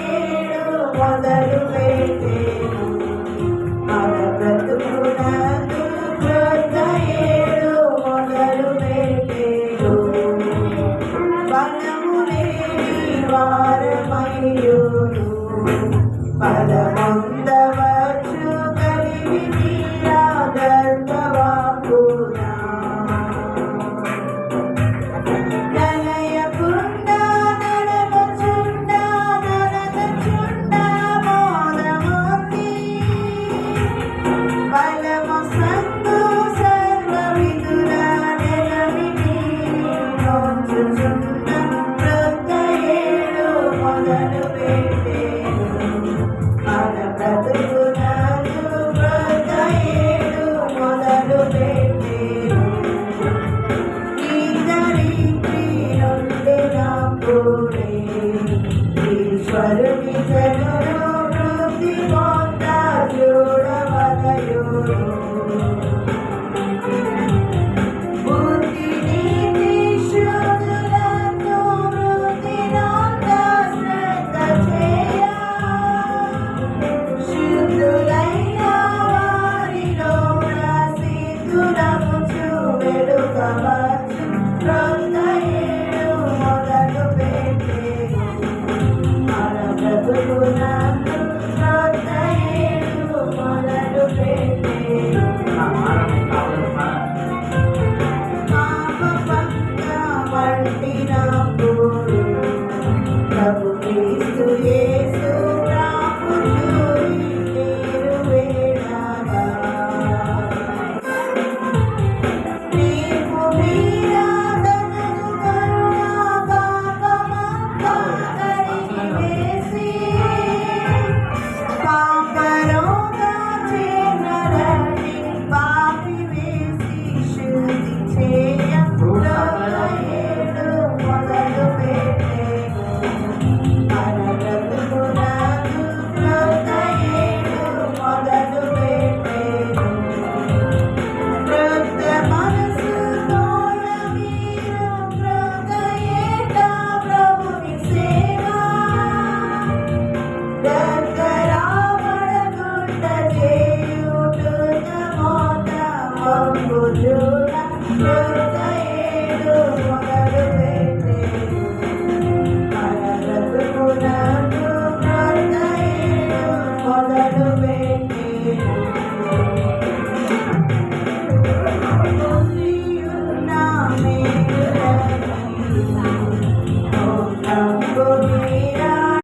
ఏడు మొదలు పెట్టేను మన బ్రతుకునందు క్రొత్త ఏడు మొదలు పెట్టేను బలము లేని వారమయ్యును బలమందవచ్చు కలిగి మీరా గర్భవాకునా నలయకుండా నడవచుండా నడవచుండా మోదముంది బలము సంగు సర్వ విధుల నెలవిని నోచుచున్న క్రొత్త ఏడు మొదలు పెట్టేను మన బ్రతుకునందు క్రొత్త ఏడు మొదలు పెట్టేను ఈశ్వరుని జనులు వృద్ధి పొంద చూడవలయును బుద్ధి నీతి శుద్ధులను వృద్ధినంద శ్రద్ధ చేయ శుద్ధులైన వారిలో ప్రసిద్ధులము చూపెడుకవచ్చు క్రొత్త ఏడు మొదలు పెట్టేను మన బ్రతుకునందు క్రొత్త ఏడు మొదలు పెట్టేను పాప పక్క పట్టినప్పుడు ప్రభు క్రీస్తు